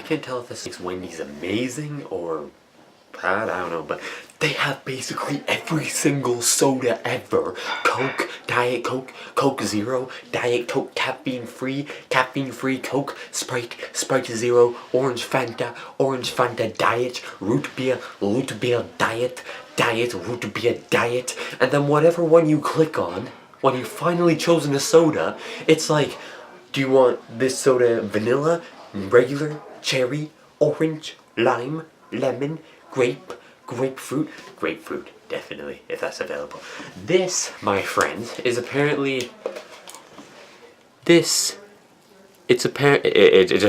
I can't tell if this makes Wendy's amazing or bad, I don't know, but they have basically every single soda ever. Coke, Diet Coke, Coke Zero, Diet Coke caffeine free Coke, Sprite Zero, Orange Fanta Diet, Root Beer Diet, Root Beer Diet, and then whatever one you click on, when you've finally chosen a soda, it's like, do you want this soda vanilla, regular, cherry, orange, lime, lemon, grapefruit, definitely, if that's available. This, my friends, is apparently, it just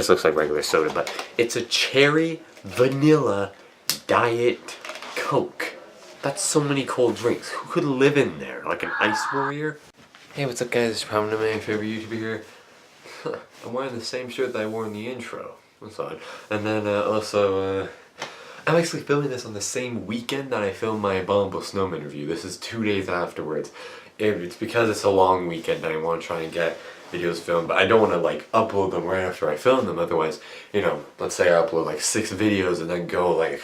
looks like regular soda, but it's a cherry vanilla Diet Coke. That's so many cold drinks. Who could live in there? Like an ice warrior? Hey, what's up guys? It's probably my favorite YouTuber here. I'm wearing the same shirt that I wore in the intro. That's odd. And then also, I'm actually filming this on the same weekend that I filmed my Abominable Snowman review. This is 2 days afterwards. It's because it's a long weekend and I want to try and get videos filmed, but I don't want to like upload them right after I film them, otherwise, you know, let's say I upload like 6 videos and then go like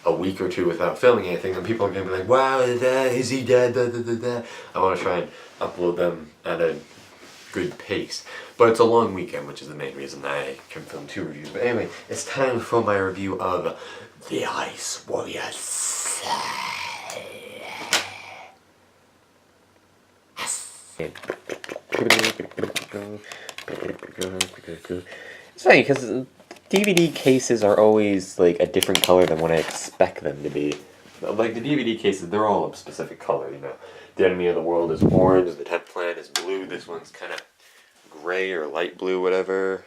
a week or 2 without filming anything, and people are going to be like, wow, is he dead, da, da, da, da. I want to try and upload them at a good pace. But it's a long weekend, which is the main reason I can film 2 reviews. But anyway, it's time for my review of the Ice Warriors. It's funny because DVD cases are always like a different color than what I expect them to be. Like the DVD cases, they're all a specific color, you know. The Enemy of the World is orange, the 10th Planet is blue, this one's kind of gray or light blue, whatever.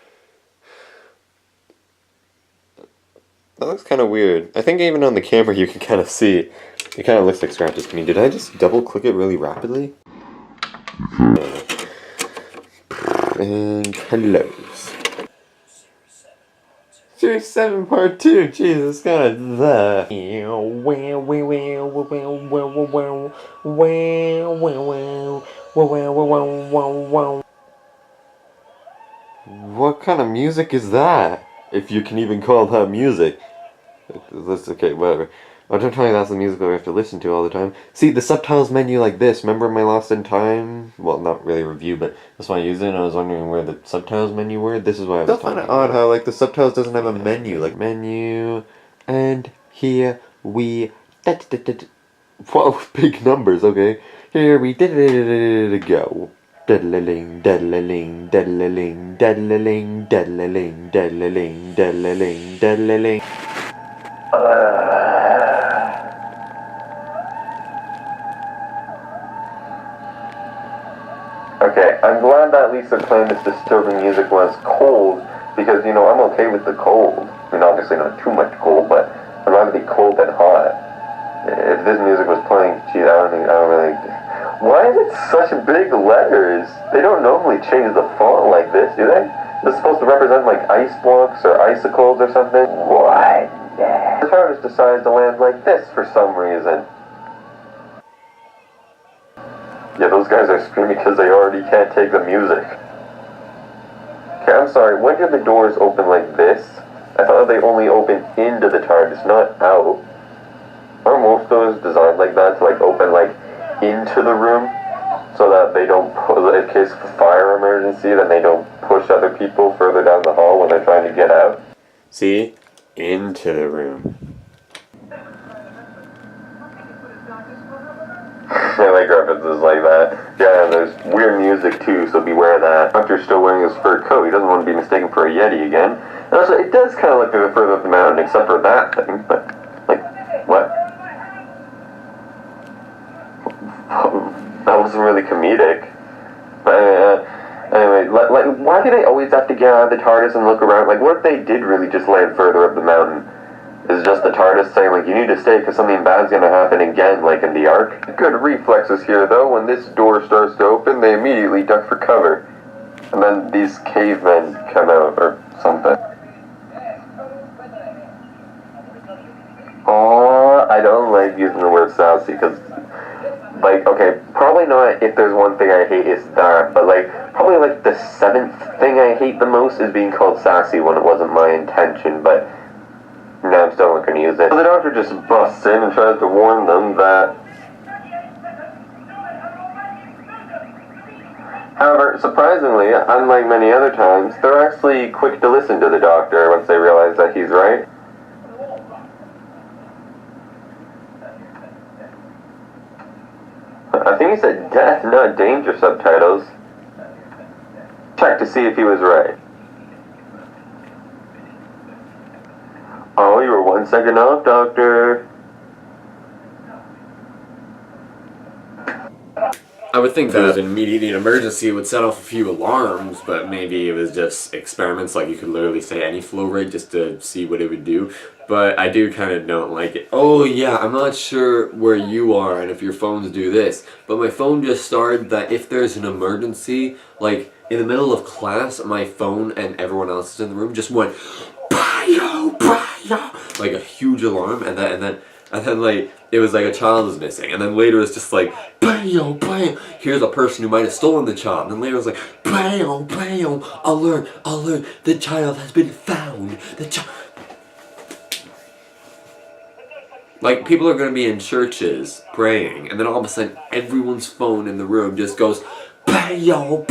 That looks kind of weird. I think even on the camera you can kind of see. It kind of looks like scratches to me. Did I just double click it really rapidly? And close. Series 7 Part 2, Jesus, kind of the. What kind of music is that? If you can even call that music. That's okay, whatever. I'm trying to tell you that's the music that we have to listen to all the time. See, the subtitles menu like this, remember my Lost in Time? Well, not really a review, but that's why I used it, and I was wondering where the subtitles menu were. This is why I was talking about. It's kind of odd how, like, the subtitles doesn't have a menu. Like, menu, and here we... Whoa, big numbers, okay. Here we go. Deadling, deadling, deadling, deadling, deadling, deadling, deadling, deadling. Okay, I'm glad that at least they're playing this disturbing music when it's cold, because, you know, I'm okay with the cold. I mean, obviously not too much cold, but I'd rather be cold than hot. If this music was playing, geez, I don't really... Why is it such big letters? They don't normally change the font like this, do they? Is it supposed to represent, like, ice blocks or icicles or something? What? The TARDIS decides to land like this for some reason. Yeah, those guys are screaming because they already can't take the music. Okay, I'm sorry, when did the doors open like this? I thought they only open into the TARDIS, not out. Are most doors designed like that, to like open like into the room? So that they don't, in case of a fire emergency, then they don't push other people further down the hall when they're trying to get out? See? Into the room. I like references like that. Yeah, and there's weird music too, so beware of that. Doctor's still wearing his fur coat. He doesn't want to be mistaken for a Yeti again. And also, it does kind of look like further up the mountain, except for that thing, but, like, what? That wasn't really comedic. Anyway, like, why do they always have to get out of the TARDIS and look around? Like, what if they did really just land further up the mountain? Is just the TARDIS saying, like, you need to stay because something bad's gonna happen again, like in the Ark? Good reflexes here, though. When this door starts to open, they immediately duck for cover. And then these cavemen come out, or something. Oh, I don't like using the word sassy, because, like, okay, probably not if there's one thing I hate is that, but, like, probably, like, the 7th thing I I hate the most is being called sassy when it wasn't my intention, but now I'm still not going to use it. So the doctor just busts in and tries to warn them that... However, surprisingly, unlike many other times, they're actually quick to listen to the doctor once they realize that he's right. I think he said death, not danger subtitles. Check to see if he was right. Oh, you were 1 second off, doctor. I would think that immediately an emergency would set off a few alarms, but maybe it was just experiments, like you could literally say any flow rate just to see what it would do. But I do kind of don't like it. Oh yeah, I'm not sure where you are and if your phones do this, but my phone just started that if there's an emergency, like in the middle of class, my phone and everyone else is in the room just went bio, like a huge alarm, and then like it was like a child was missing, and then later it's just like bio, here's a person who might have stolen the child, and then later it's like bio, alert, the child has been found, like people are going to be in churches praying, and then all of a sudden everyone's phone in the room just goes bio.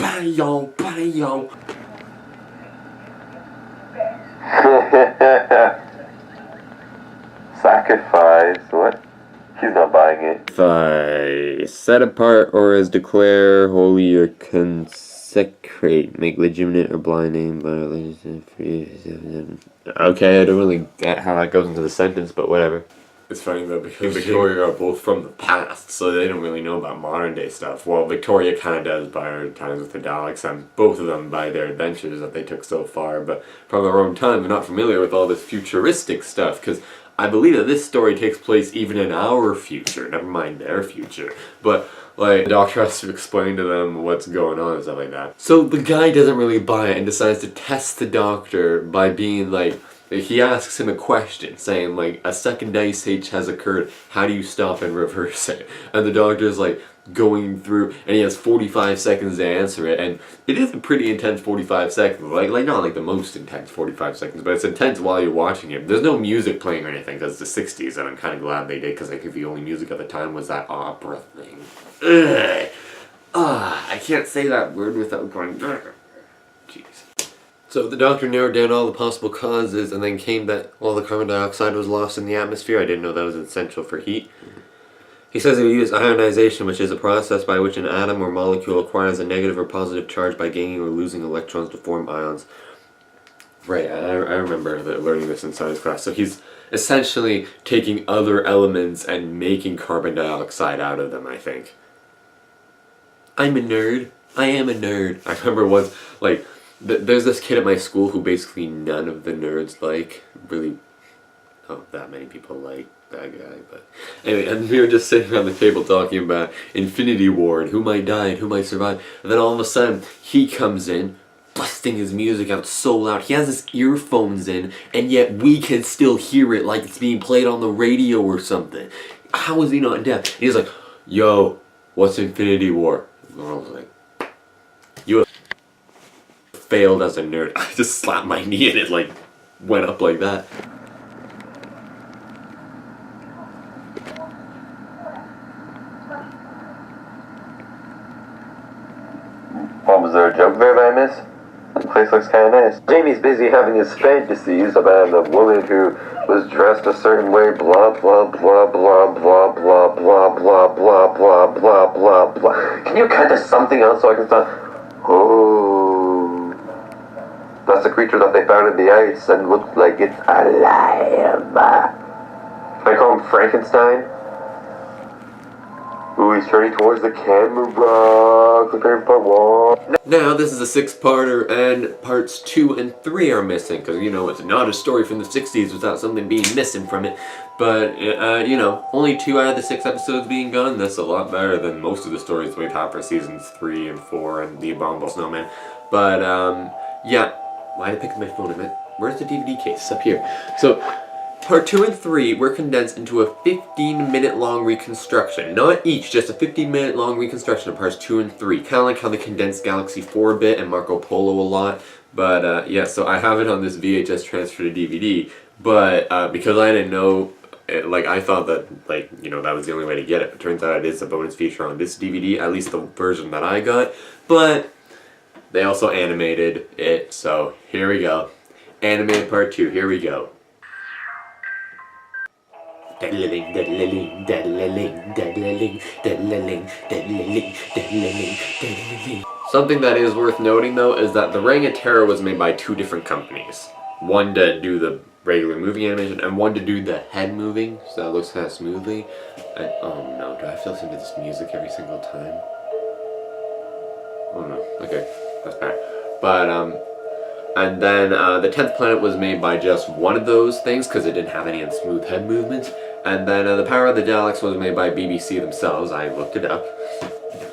Sacrifice, what? He's not buying it. If I set apart or as declare holy or consecrate, make legitimate or blind name, okay, I don't really get how that goes into the sentence, but whatever. It's funny though, because Victoria are both from the past, so they don't really know about modern day stuff. Well, Victoria kind of does by her times with the Daleks, and both of them by their adventures that they took so far, but from their own time, they're not familiar with all this futuristic stuff, because I believe that this story takes place even in our future, never mind their future. But, like, the doctor has to explain to them what's going on and stuff like that. So the guy doesn't really buy it and decides to test the doctor by being like, he asks him a question saying like, a second ice age has occurred, how do you stop and reverse it? And the doctor's like going through, and he has 45 seconds to answer it, and it is a pretty intense 45 seconds, like not like the most intense 45 seconds, but it's intense while you're watching it. There's no music playing or anything because it's the 60s, and I'm kind of glad they did, because I think the only music at the time was that opera thing. Ugh. I can't say that word without going, jeez. So the doctor narrowed down all the possible causes and then came that all the carbon dioxide was lost in the atmosphere. I didn't know that was essential for heat. He says he used ionization, which is a process by which an atom or molecule acquires a negative or positive charge by gaining or losing electrons to form ions. Right, I remember learning this in science class. So he's essentially taking other elements and making carbon dioxide out of them, I think. I'm a nerd. I am a nerd. I remember once, like, there's this kid at my school who basically none of the nerds like. Really, not that many people like that guy, but anyway, and we were just sitting around the table talking about Infinity War and who might die and who might survive, and then all of a sudden he comes in busting his music out so loud. He has his earphones in, and yet we can still hear it like it's being played on the radio or something. How is he not deaf? And he's like, yo, what's Infinity War? And I was like, you have failed as a nerd. I just slapped my knee and it like went up like that. What, was there a joke there that I missed? The place looks kind of nice. Jamie's busy having his fantasies about a woman who was dressed a certain way, blah blah blah blah blah blah blah blah blah blah blah blah blah. Can you cut to something else so I can stop? Oh, that's the creature that they found in the ice and looks like it's alive. Can I call him Frankenstein? Ooh, he's turning towards the camera. Cliffhanger part 1. Now, this is a 6-parter, and parts 2 and 3 are missing, because, you know, it's not a story from the 60s without something being missing from it. But, you know, only 2 out of the 6 episodes being gone, that's a lot better than most of the stories we've had for seasons 3 and 4 and The Abominable Snowman. But, yeah. Why did I pick up my phone a minute? Where's the DVD case? Up here. So, part 2 and 3 were condensed into a 15-minute long reconstruction. Not each, just a 15-minute long reconstruction of parts 2 and 3. Kind of like how they condensed Galaxy 4 a bit and Marco Polo a lot. But yeah, so I have it on this VHS transfer to DVD, but because I didn't know, like I thought that like, you know, that was the only way to get it. It turns out it is a bonus feature on this DVD, at least the version that I got, but they also animated it, so here we go. Animated part 2, here we go. Something that is worth noting though is that the Reign of Terror was made by 2 different companies. One to do the regular moving animation and one to do the head moving, so it looks kind of smoothly. And, oh no, do I have to listen to this music every single time? Oh no, okay, that's bad. But and then the 10th Planet was made by just one of those things because it didn't have any smooth head movements. And then the Power of the Daleks was made by BBC themselves. I looked it up.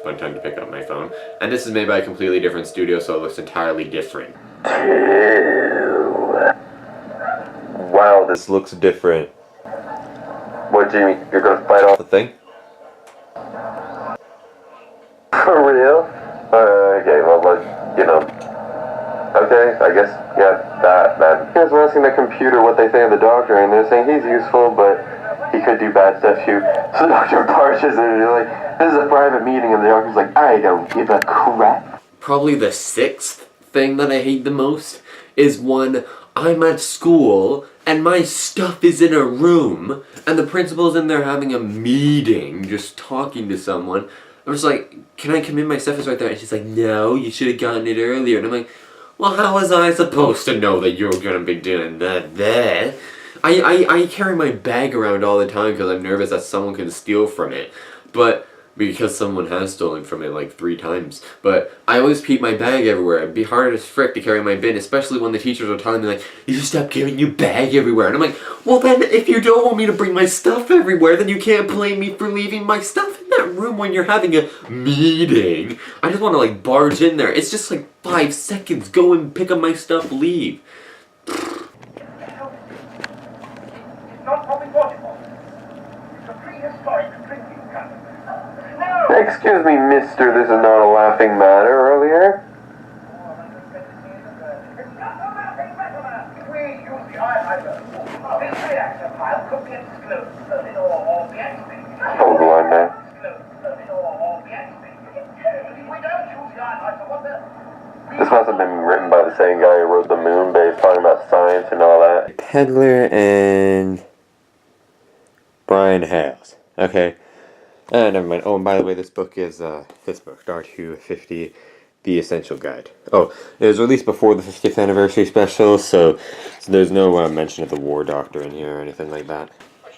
Fun time to pick up my phone. And this is made by a completely different studio, so it looks entirely different. Wow, this looks different. What, Jimmy? You're gonna fight off The thing? for real? Okay, well, you know. Okay, I guess, yeah, that, man. He was asking the computer what they think of the doctor, and they're saying he's useful, but he could do bad stuff too. So the doctor barges in and you're like, this is a private meeting, and the doctor's like, I don't give a crap. Probably the 6th thing that I hate the most is when I'm at school and my stuff is in a room and the principal's in there having a meeting, just talking to someone. I'm just like, can I come in? My stuff is right there. And she's like, no, you should have gotten it earlier. And I'm like, well, how was I supposed to know that you were going to be doing that there? I carry my bag around all the time because I'm nervous that someone can steal from it. But because someone has stolen from it like 3 times. But I always keep my bag everywhere. It'd be hard as frick to carry my bin, especially when the teachers are telling me like, you should stop carrying your bag everywhere. And I'm like, well then, if you don't want me to bring my stuff everywhere, then you can't blame me for leaving my stuff in that room when you're having a meeting. I just want to like barge in there. It's just like 5 seconds. Go and pick up my stuff, leave. Excuse me, mister, this is not a laughing matter earlier. Hold the line now. This must have been written by the same guy who wrote the Moon Base, talking about science and all that. Pedler and Brian Hales. Okay. Never mind. Oh, and by the way, this book is this book, Doctor Who 50, The Essential Guide. Oh, it was released before the 50th anniversary special, so there's no mention of the War Doctor in here or anything like that.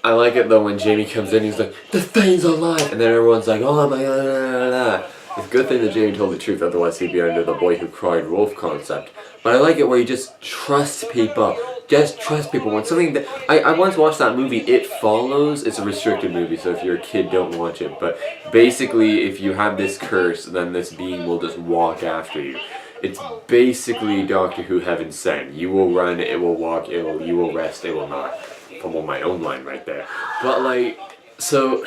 I like it though when Jamie comes in, he's like, the thing's alive! And then everyone's like, oh my god, blah, blah, blah. It's a good thing that Jamie told the truth, otherwise he'd be under the boy who cried wolf concept. But I like it where you just trust people. Just trust people. When something that I once watched that movie, It Follows. It's a restricted movie, so if you're a kid, don't watch it. But basically, if you have this curse, then this being will just walk after you. It's basically Doctor Who Heaven Sent. You will run, it will walk, you will rest, it will not. Fumble my own line right there. But like, so.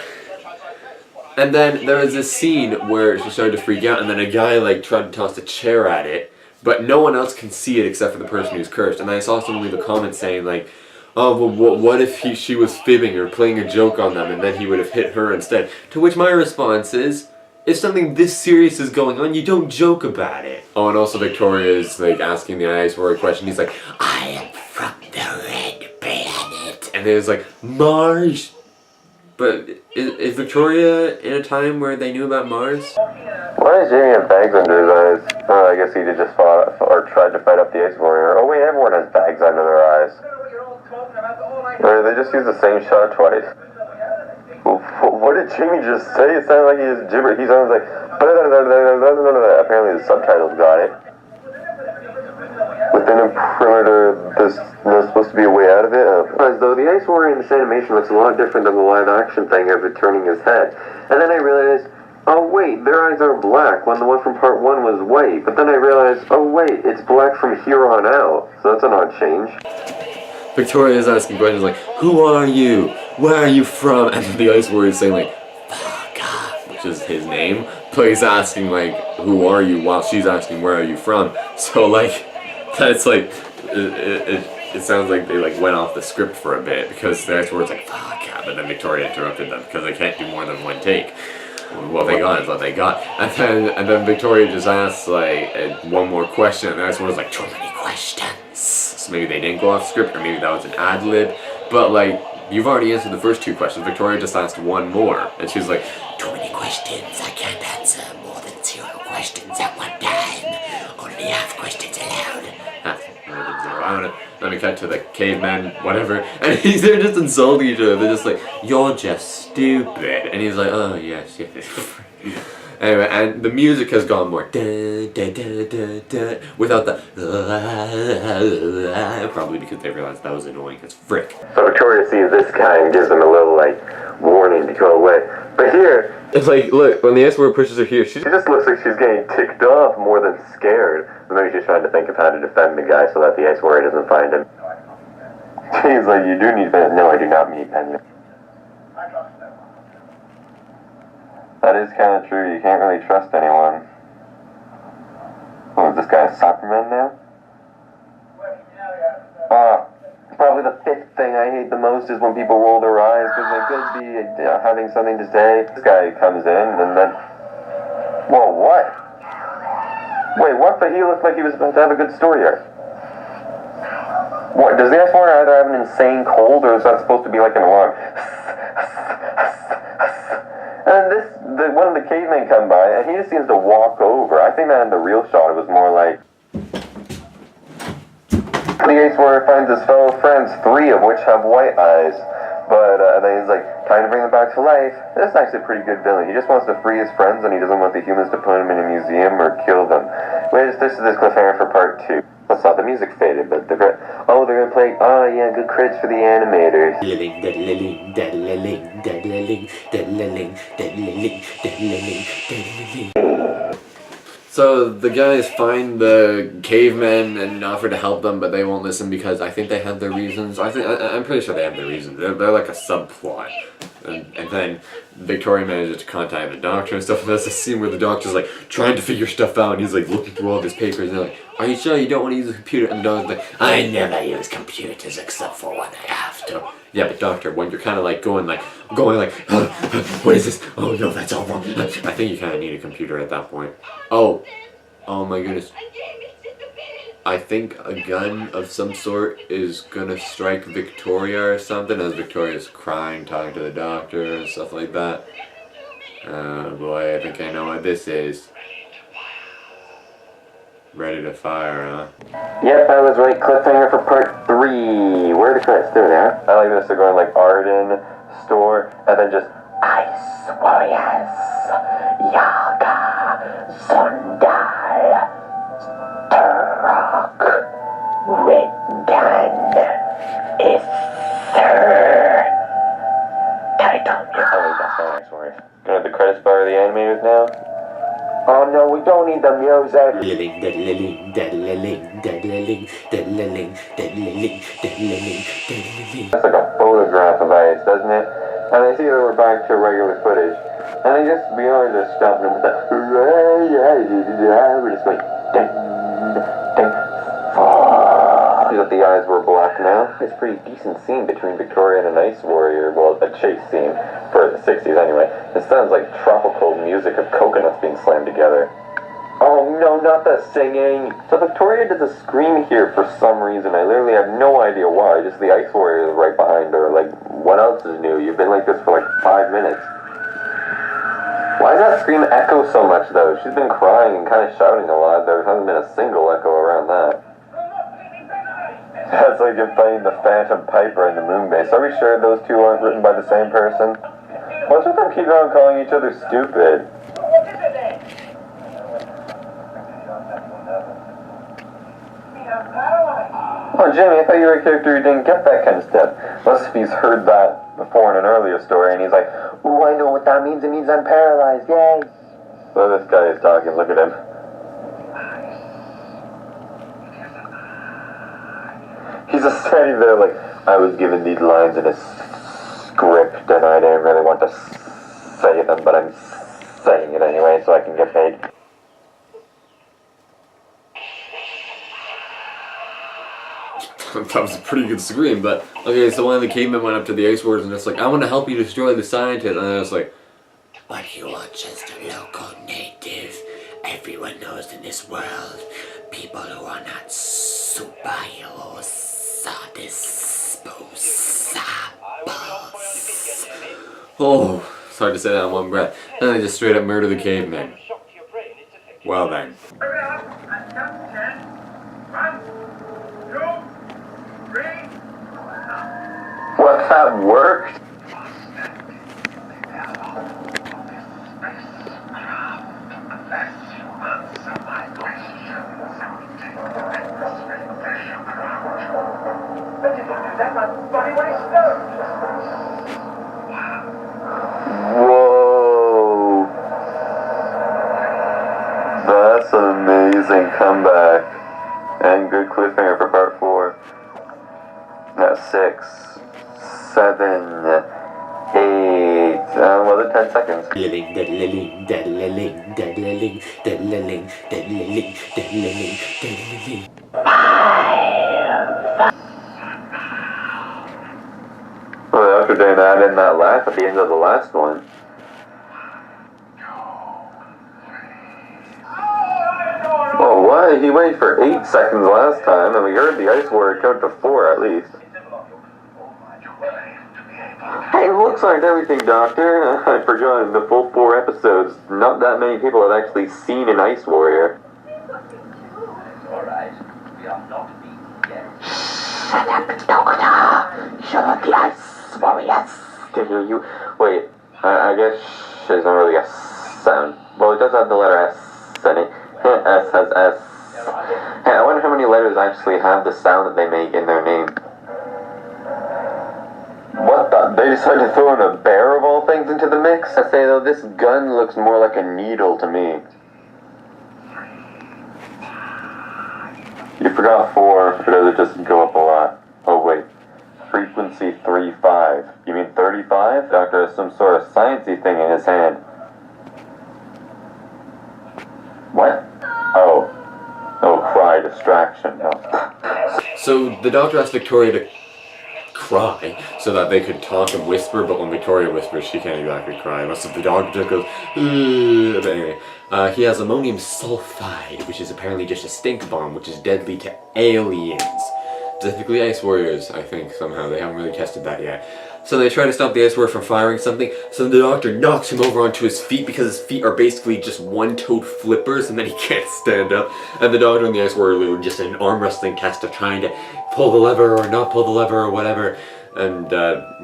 And then there was this scene where she started to freak out, and then a guy like tried to toss a chair at it, but no one else can see it except for the person who's cursed. And I saw someone leave a comment saying like, oh, well, what if she was fibbing or playing a joke on them, and then he would have hit her instead? To which my response is, if something this serious is going on, you don't joke about it. Oh, and also Victoria is like asking the ICE Warrior question. He's like, I am from the Red Planet, and it was like Mars. But is Victoria in a time where they knew about Mars? Why does Jamie have bags under his eyes? Oh, I guess he just fought or tried to fight up the Ice Warrior. Oh wait, everyone has bags under their eyes. Or they just use the same shot twice. What did Jamie just say? It sounded like he just gibbered. He sounds like... Apparently the subtitles got it. Within a perimeter, there's supposed to be a way out of it. As though the Ice Warrior in this animation looks a lot different than the live action thing of it turning his head. And then I realized, oh wait, their eyes are black when the one from part 1 was white. But then I realized, oh wait, it's black from here on out. So that's an odd change. Victoria is asking questions like, who are you? Where are you from? And the Ice Warrior is saying like, fuck off, which is his name. But he's asking like, who are you? While she's asking, where are you from? So like, That's like, it sounds like they like went off the script for a bit because the next word's like, fuck, yeah, but then Victoria interrupted them because they can't do more than one take. What they got is what they got. And then Victoria just asks like one more question and the next word's like, too many questions. So maybe they didn't go off script or maybe that was an ad lib. But like, you've already answered the first 2 questions. Victoria just asked one more. And she's like, too many questions. I can't answer more than 0 questions at one time. Only half questions allowed. More than 0. I don't know. Let me cut to the caveman, whatever. And they're just insulting each other. They're just like, you're just stupid. And he's like, oh, yes, yes. Anyway, and the music has gone more da, da, da, da, da, without the probably because they realized that was annoying as frick. So Victoria sees this guy and gives him a little, like, warning to go away. But here, it's like, look, when the S word pushes her here, she just looks like she's getting ticked off more than scared. But maybe she's trying to think of how to defend the guy so that the Ice Warrior doesn't find him. He's like, you do need pen. No, I do not need pen. That is kind of true. You can't really trust anyone. Oh, is this guy a Superman now? Probably the 5th thing I hate the most is when people roll their eyes because they could be having something to say. This guy comes in and then... Whoa, what? Wait, what? But he looked like he was about to have a good story here. What, does the S Warrior either have an insane cold or is that supposed to be like an alarm? And one of the cavemen come by and he just seems to walk over. I think that in the real shot it was more like... The Ice Warrior finds his fellow friends, 3 of which have white eyes. But then he's like, trying to bring them back to life. This is actually a pretty good villain. He just wants to free his friends and he doesn't want the humans to put him in a museum or kill them. This is this cliffhanger for part 2. Let's not, the music faded, but they're gonna play, oh yeah, good credits for the animators. So the guys find the cavemen and offer to help them, but they won't listen because I think they have their reasons. I'm pretty sure they have their reasons. They're like a subplot. And then Victoria manages to contact the doctor and stuff. And there's a scene where the doctor's like trying to figure stuff out and he's like looking through all of his papers and they're like, are you sure you don't want to use a computer? And the doctor's like, I never use computers except for when I have to. Yeah, but doctor, when you're kind of like going like, what is this? Oh no, that's all wrong. I think you kind of need a computer at that point. Oh my goodness. I think a gun of some sort is gonna strike Victoria or something as Victoria's crying, talking to the doctor and stuff like that. Oh boy, I think I know what this is. Ready to fire, huh? Yep, I was right. Cliffhanger for part 3. Where are the credits? There they are. I like this. They're going like Arden, Store, and then just Ice Warriors, Yaga, Sundar, Turok, Ringan, Isser. Title. Yeah, I like that song, Ice Warriors. Gonna have the credits bar of the animators now. Oh no, we don't need the music. That's like a photograph of Ice, doesn't it? And I see that we're back to regular footage. And I guess we are just stopping with that. We're just going ding, ding, that the eyes were black now. It's a pretty decent scene between Victoria and an Ice Warrior. Well, a chase scene for the 60s anyway. It sounds like tropical music of coconuts being slammed together. Oh no, not the singing! So Victoria does a scream here for some reason. I literally have no idea why. Just the Ice Warrior is right behind her. Like, what else is new? You've been like this for like 5 minutes. Why does that scream echo so much though? She's been crying and kind of shouting a lot. There hasn't been a single echo around that. That's like you're playing the Phantom Piper and the Moon Base. Are we sure those two aren't written by the same person? What's with them keep on calling each other stupid? Oh, Jimmy, I thought you were a character who didn't get that kind of stuff. Unless he's heard that before in an earlier story and he's like, ooh, I know what that means. It means I'm paralyzed. Yay! So this guy is talking. Look at him. He's just standing there like, I was given these lines in a script and I didn't really want to say them, but I'm saying it anyway so I can get paid. That was a pretty good scream, but okay, so one of the cavemen went up to the Ice Warriors and it's like, I want to help you destroy the scientist, and I was like, but you are just a local native. Everyone knows in this world, people who are not superheroes are disposable. Oh, it's hard to say that in one breath. And they just straight up murder the cavemen. Well then. What, that worked? Whoa. That's an amazing comeback. And good cliffhanger for part 4. Now 6, 7, 8, another 10 seconds. Well, after doing that and that laugh at the end of the last one. Oh, why? He waited for 8 seconds last time, and we heard the Ice Warrior count to 4 at least. Hey, looks like everything, Doctor. I forgot in the full 4 episodes, not that many people have actually seen an Ice Warrior. Alright, we are not being yet. Shut up, Doctor! Shut up, the Ice Warriors! To hear you. Wait, I guess sh isn't really a sound. Well, it does have the letter S in it. S has S. Hey, I wonder how many letters actually have the sound that they make in their name. What the? They decided to throw in a bear of all things into the mix? I say though, this gun looks more like a needle to me. You forgot 4, but does it just go up a lot? Oh wait, frequency 3-5. You mean 35? Doctor has some sort of sciencey thing in his hand. What? Oh. Oh, cry, distraction. No. So the Doctor asked Victoria to cry so that they could talk and whisper, but when Victoria whispers, she can't exactly cry. Unless if the Doctor just goes, ugh. But anyway, he has ammonium sulfide, which is apparently just a stink bomb, which is deadly to aliens. Specifically Ice Warriors, I think, somehow. They haven't really tested that yet. So they try to stop the Ice Warrior from firing something, so the Doctor knocks him over onto his feet because his feet are basically just one-toed flippers and then he can't stand up. And the Doctor and the Ice Warrior are just in an arm wrestling test of trying to pull the lever or not pull the lever or whatever. And,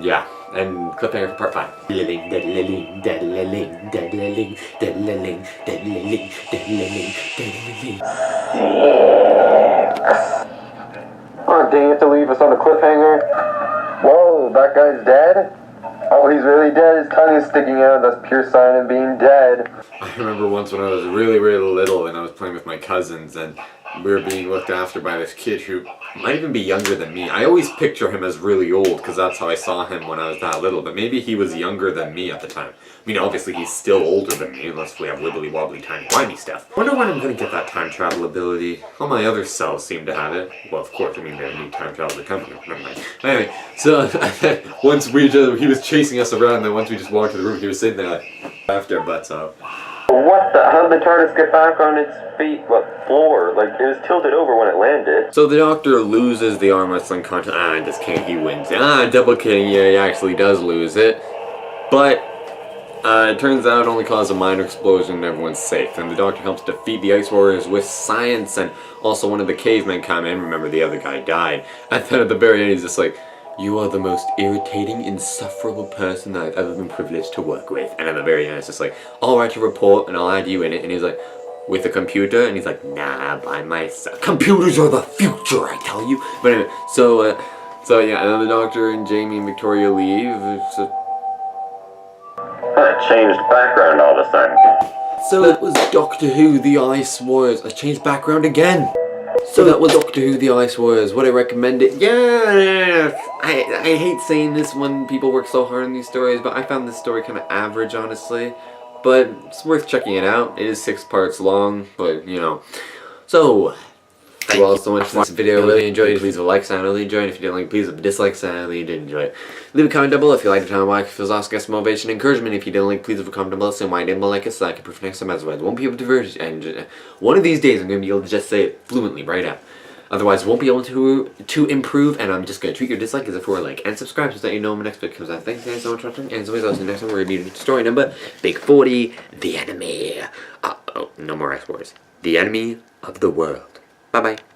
yeah. And cliffhanger for part 5. Oh, dang, you have to leave us on a cliffhanger? Whoa, that guy's dead? Oh, he's really dead. His tongue is sticking out. That's pure sign of being dead. I remember once when I was really, really little and I was playing with my cousins and we were being looked after by this kid who might even be younger than me. I always picture him as really old because that's how I saw him when I was that little, but maybe he was younger than me at the time. I mean, obviously he's still older than me unless we have wibbly wobbly tiny wimey stuff. Wonder when I'm gonna get that time travel ability. All my other cells seem to have it. Well, of course, I mean they need time travel to come here. Never mind. Anyway, so once he was chasing us around, and then once we just walked to the room, he was sitting there like after our butts out. What the? How did the TARDIS get back on its feet? What, floor? Like, it was tilted over when it landed. So the Doctor loses the arm wrestling contest. Just kidding, he wins. Double kidding, yeah, he actually does lose it. But, it turns out it only caused a minor explosion and everyone's safe. And the Doctor helps defeat the Ice Warriors with science, and also one of the cavemen come in. Remember, the other guy died. And then at the very end, he's just like, you are the most irritating, insufferable person that I've ever been privileged to work with. And at the very end, it's just like, I'll write your report and I'll add you in it. And he's like, with a computer? And he's like, nah, by myself. Computers are the future, I tell you. But anyway, so yeah, and then the Doctor and Jamie and Victoria leave. Changed background all of a sudden. So that was Doctor Who, the Ice Warriors. I changed background again. So that was Doctor Who, the Ice Warriors. Would I recommend it? Yeah! I hate saying this when people work so hard on these stories, but I found this story kind of average, honestly. But it's worth checking it out. It is 6 parts long, but, you know. So, Thank you all so much for this video. Really enjoyed it. Please leave a like, sign. I really enjoyed it. If you didn't like, please leave a dislike, sign. I really did enjoy it. Leave a comment down below if you liked the channel. Like, if it was awesome, get some motivation and encouragement. If you didn't like, please leave a comment down below saying why I didn't like it so I can improve next time. Otherwise, I won't be able to verge. And one of these days, I'm going to be able to just say it fluently right now. Otherwise, I won't be able to improve, and I'm just going to treat your dislike as if it were a like and subscribe so that you know when my next video comes out. Thanks guys so much for watching, and as always, I'll see you next time. We're going to be story number Big 40, The Enemy. Oh, no more X words. The Enemy of the World. Bye-bye.